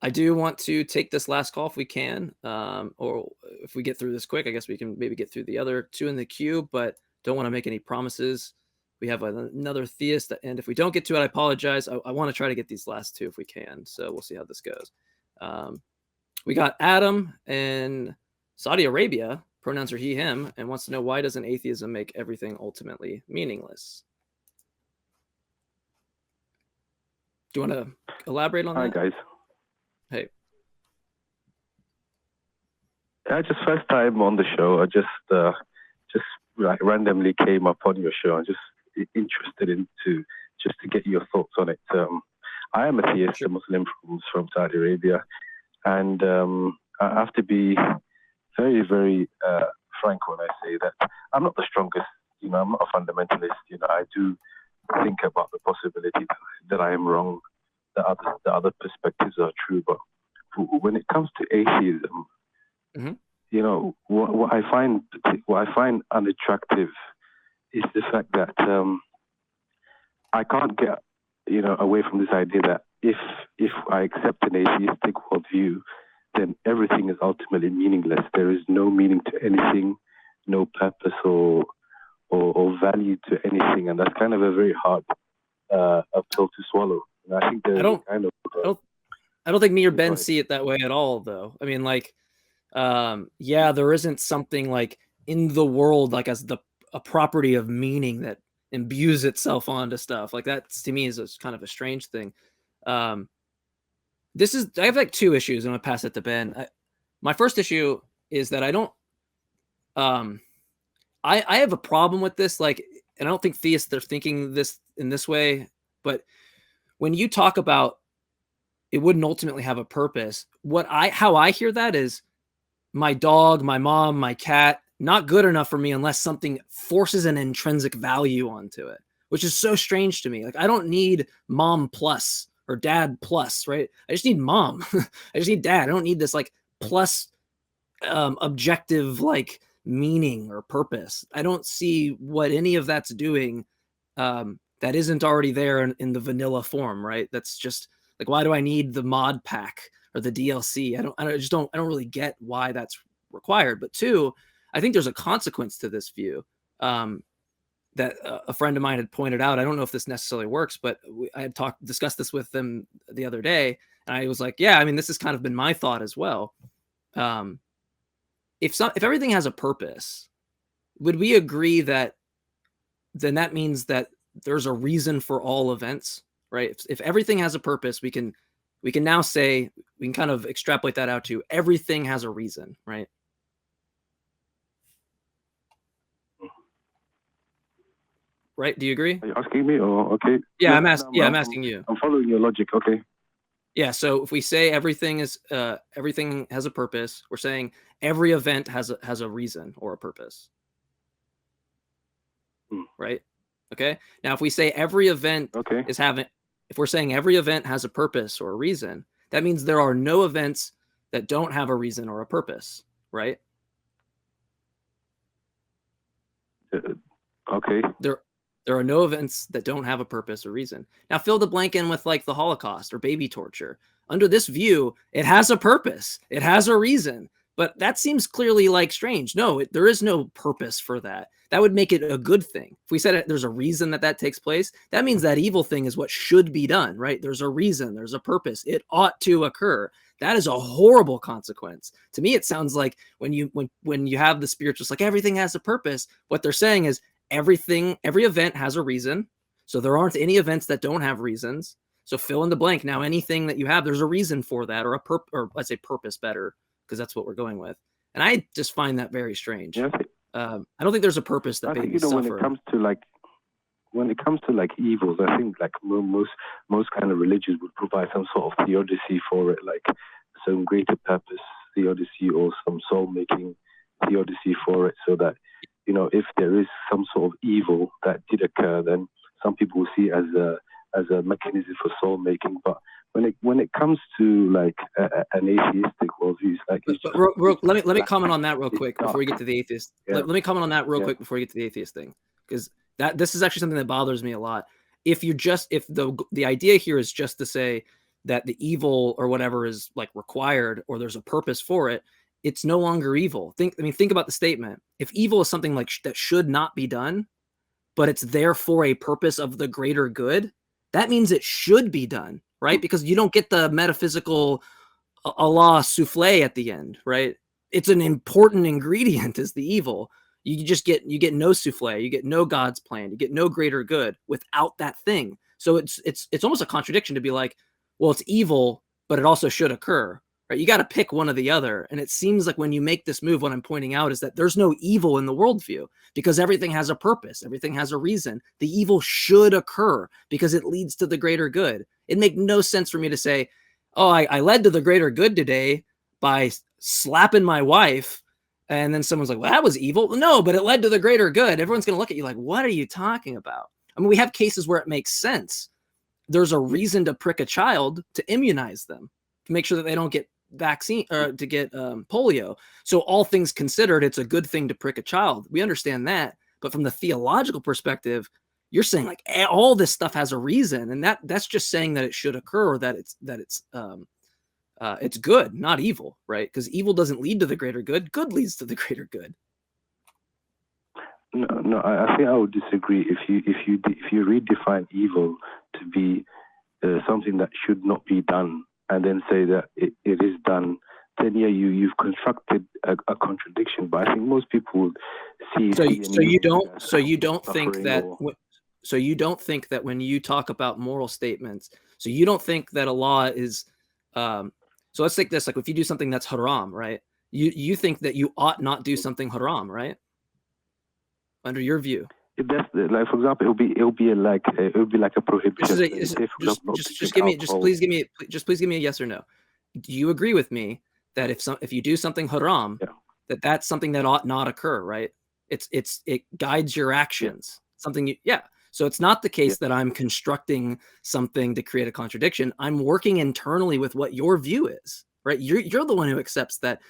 I do want to take this last call if we can, or if we get through this quick, I guess we can maybe get through the other two in the queue, but don't want to make any promises. We have another theist, and if we don't get to it, I apologize. I want to try to get these last two if we can, so we'll see how this goes. We got Adam in Saudi Arabia, pronouns are he, him, and wants to know, why doesn't atheism make everything ultimately meaningless? Do you want to elaborate on that? Hi, guys. Hey. Just first time on the show. I just like randomly came up on your show. I'm just interested to get your thoughts on it. I am a theist, a Muslim from Saudi Arabia, and I have to be very, very frank when I say that I'm not the strongest. I'm not a fundamentalist. I do think about the possibility that I am wrong, that other perspectives are true. But when it comes to atheism, what I find unattractive is the fact that I can't get away from this idea that if I accept an atheistic worldview, then everything is ultimately meaningless. There is no meaning to anything, no purpose or value to anything, and that's kind of a very hard pill to swallow. And I think there's I don't think me or Ben see it that way at all, though. I mean, like, yeah, there isn't something like in the world like as a property of meaning that imbues itself onto stuff. Like that to me is kind of a strange thing. I have like two issues, and I'm gonna pass it to Ben. My first issue is that I don't. I have a problem with this, like, and I don't think theists are thinking this in this way, but when you talk about it wouldn't ultimately have a purpose, how I hear that is my dog, my mom, my cat, not good enough for me unless something forces an intrinsic value onto it, which is so strange to me. Like, I don't need mom plus or dad plus, right? I just need mom. I just need dad. I don't need this like plus objective like meaning or purpose. I don't see what any of that's doing that isn't already there in the vanilla form, right? That's just like, why do I need the mod pack or the DLC? I don't really get why that's required. But two, I think there's a consequence to this view that a friend of mine had pointed out. I don't know if this necessarily works, but I had discussed this with them the other day, and I was like, yeah, I mean, this has kind of been my thought as well. If everything has a purpose, would we agree that then that means that there's a reason for all events, right? If everything has a purpose, we can now say, we can kind of extrapolate that out to everything has a reason, right? Right? Do you agree? Are you asking me, or okay? Yeah, I'm asking you. I'm following your logic. Okay. Yeah. So if we say everything has a purpose, we're saying every event has a reason or a purpose. Right? Okay. Now, if we say every event if we're saying every event has a purpose or a reason, that means there are no events that don't have a reason or a purpose, right? Okay. There are no events that don't have a purpose or reason. Now, fill the blank in with like the Holocaust or baby torture. Under this view, it has a purpose. It has a reason. But that seems clearly like strange. No, there is no purpose for that. That would make it a good thing. If we said there's a reason that takes place, that means that evil thing is what should be done, right? There's a reason. There's a purpose. It ought to occur. That is a horrible consequence. To me, it sounds like when you have the spiritualists, like everything has a purpose, what they're saying is every event has a reason. So there aren't any events that don't have reasons. So fill in the blank. Now, anything that you have, there's a reason for that, or or let's say purpose better, because that's what we're going with. And I just find that very strange. Yeah. I don't think there's a purpose that babies suffer. When it comes to like evils, I think like most kind of religions would provide some sort of theodicy for it, like some greater purpose theodicy or some soul-making theodicy for it, so that if there is some sort of evil that did occur, then some people will see it as a mechanism for soul making. But when it comes to like an atheistic worldview, like let me comment on that real quick before we get to the atheist. Yeah. Let me comment on that real quick before we get to the atheist thing, because this is actually something that bothers me a lot. If the idea here is just to say that the evil or whatever is like required, or there's a purpose for it, it's no longer evil. Think about the statement. If evil is something like that should not be done, but it's there for a purpose of the greater good, that means it should be done, right? Because you don't get the metaphysical Allah souffle at the end, right? It's an important ingredient is the evil. You get no souffle, you get no God's plan, you get no greater good without that thing. So it's almost a contradiction to be like, well, it's evil, but it also should occur, right? You got to pick one or the other. And it seems like when you make this move, what I'm pointing out is that there's no evil in the worldview because everything has a purpose. Everything has a reason. The evil should occur because it leads to the greater good. It makes no sense for me to say, oh, I led to the greater good today by slapping my wife. And then someone's like, well, that was evil. No, but it led to the greater good. Everyone's going to look at you like, what are you talking about? I mean, we have cases where it makes sense. There's a reason to prick a child to immunize them, to make sure that they don't get vaccine or to get polio. So all things considered, it's a good thing to prick a child. We understand that. But from the theological perspective, you're saying like all this stuff has a reason. And that's just saying that it should occur, or that it's good, not evil, right? Because evil doesn't lead to the greater good. Good leads to the greater good. No, I think I would disagree. If you redefine evil to be something that should not be done, and then say that it is done, then yeah, you've constructed a contradiction. But I think most people would see. So you don't think that when you talk about moral statements, so you don't think that a law is. So let's take this. Like if you do something that's haram, right? You think that you ought not do something haram, right? Under your view, that's like, for example, it will be like a prohibition. Please give me a yes or no. Do you agree with me that if you do something haram, that's something that ought not occur, right? It guides your actions. So it's not the case that I'm constructing something to create a contradiction. I'm working internally with what your view is, right? You're the one who accepts that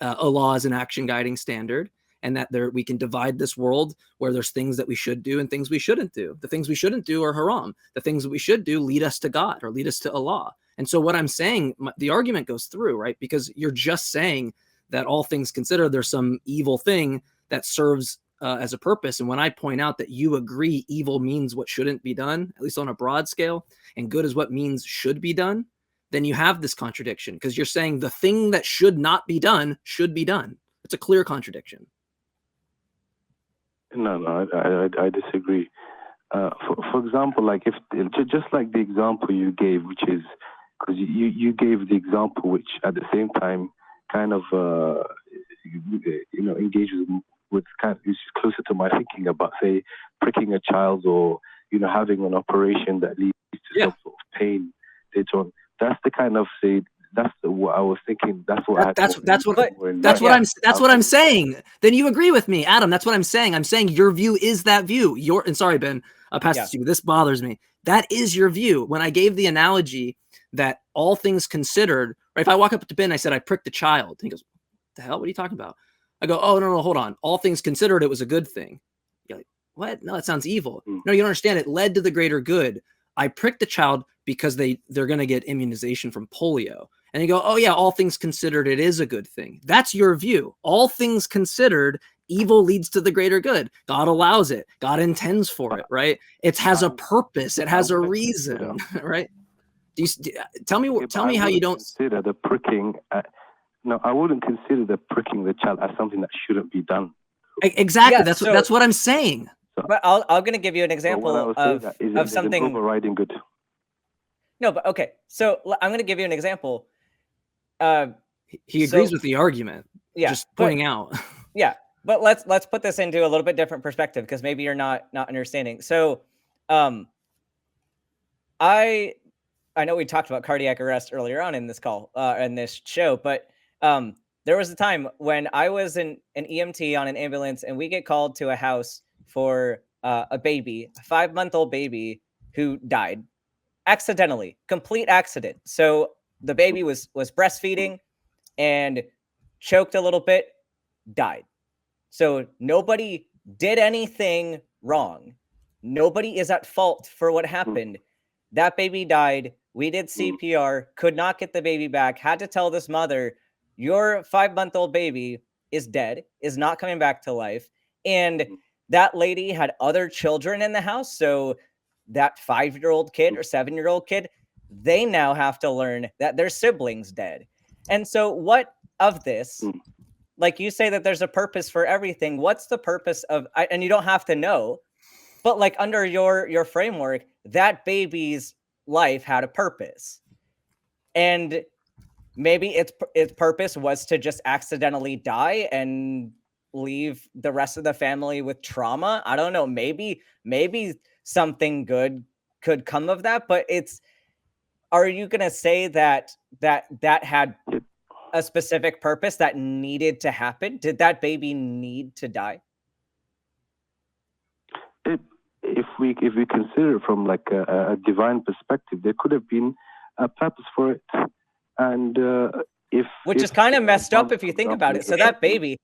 a law is an action guiding standard, and that we can divide this world where there's things that we should do and things we shouldn't do. The things we shouldn't do are haram. The things that we should do lead us to God or lead us to Allah. And so what I'm saying, the argument goes through, right? Because you're just saying that all things considered, there's some evil thing that serves as a purpose. And when I point out that you agree evil means what shouldn't be done, at least on a broad scale, and good is what means should be done, then you have this contradiction because you're saying the thing that should not be done should be done. It's a clear contradiction. No, I disagree. For example, like if just like the example you gave, which is because you gave the example which at the same time kind of engages with kind of is closer to my thinking about, say, pricking a child, or having an operation that leads to some sort of pain later on. That's the kind of what I was thinking. That's what I'm saying. Then you agree with me, Adam. That's what I'm saying. I'm saying your view is that view. And sorry, Ben, I'll pass it to you. This bothers me. That is your view. When I gave the analogy that all things considered, right? If I walk up to Ben and I said I pricked a child, he goes, "The hell? What are you talking about?" I go, "Oh no, hold on. All things considered, it was a good thing." You're like, "What? No, that sounds evil." No, you don't understand. It led to the greater good. I pricked the child because they're going to get immunization from polio. And you go, oh yeah, all things considered, it is a good thing. That's your view. All things considered, evil leads to the greater good. God allows it. God intends for it, right? It has a purpose. It has a reason, right? Tell me how you don't consider the pricking. No, I wouldn't consider the pricking the child as something that shouldn't be done. Exactly. That's what I'm saying. But I'm going to give you an example of something overriding good. No, but okay. So I'm going to give you an example. He agrees with the argument. Yeah, just pointing out. Yeah, but let's put this into a little bit different perspective because maybe you're not understanding. So, I know we talked about cardiac arrest earlier on in this call, in this show, but there was a time when I was an EMT on an ambulance, and we get called to a house for a baby, a 5-month-old baby who died accidentally, complete accident. So the baby was breastfeeding and choked a little bit, died. So nobody did anything wrong. Nobody is at fault for what happened. That baby died. We did CPR, could not get the baby back, had to tell this mother, your 5-month-old baby is dead, is not coming back to life. And that lady had other children in the house. So that 5-year-old kid or 7-year-old kid, they now have to learn that their sibling's dead. And so what of this, like you say that there's a purpose for everything. What's the purpose of, and you don't have to know, but like under your framework, that baby's life had a purpose. And maybe its purpose was to just accidentally die and leave the rest of the family with trauma. I don't know. Maybe something good could come of that, but are you going to say that had a specific purpose that needed to happen? Did that baby need to die? If we consider it from like a divine perspective, there could have been a purpose for it, and which is kind of messed up if you think about it. So that baby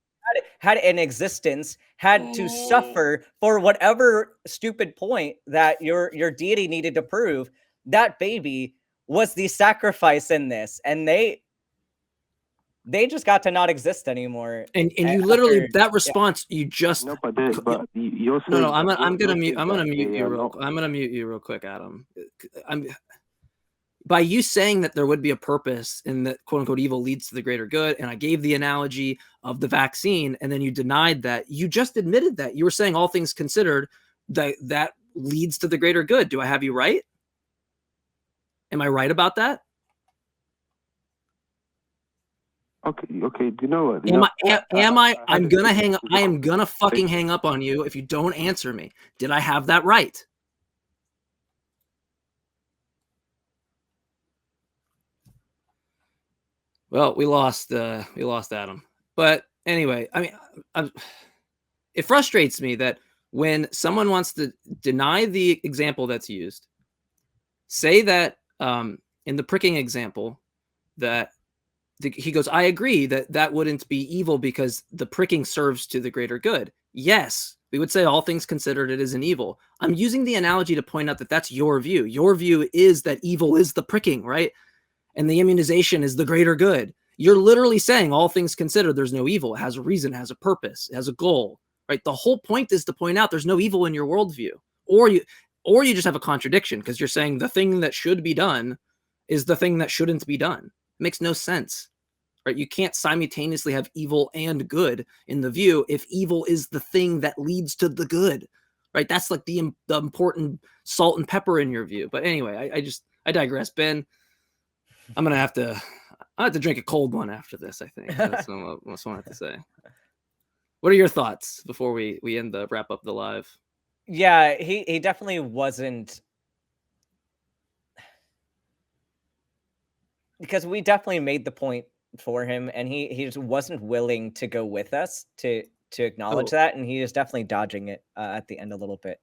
had an existence, had to suffer for whatever stupid point that your deity needed to prove. That baby was the sacrifice in this, and they just got to not exist anymore. And you literally that response you just no, but you're saying no. I'm gonna mute you real quick, Adam. By you saying that there would be a purpose and that quote unquote evil leads to the greater good, and I gave the analogy of the vaccine, and then you denied that. You just admitted that. You were saying all things considered that leads to the greater good. Do I have you right? Am I right about that? Okay. Do you know what? Am I? I'm gonna hang up. I am gonna fucking hang up on you if you don't answer me. Did I have that right? Well, we lost Adam. But anyway, I mean, it frustrates me that when someone wants to deny the example that's used, say that in the pricking example that he goes, I agree that wouldn't be evil because the pricking serves to the greater good. Yes, we would say all things considered, it is an evil. I'm using the analogy to point out that that's your view. Your view is that evil is the pricking, right? And the immunization is the greater good. You're literally saying all things considered, there's no evil. It has a reason, has a purpose, has a goal, right? The whole point is to point out there's no evil in your worldview. Or you just have a contradiction because you're saying the thing that should be done is the thing that shouldn't be done. It makes no sense, right? You can't simultaneously have evil and good in the view if evil is the thing that leads to the good, right? That's like the important salt and pepper in your view. But anyway, I digress. Ben, I'm gonna have to drink a cold one after this. I think that's what I have to say. What are your thoughts before we wrap up the live? Yeah, he definitely wasn't, because we definitely made the point for him, and he just wasn't willing to go with us to acknowledge that, and he is definitely dodging it at the end a little bit.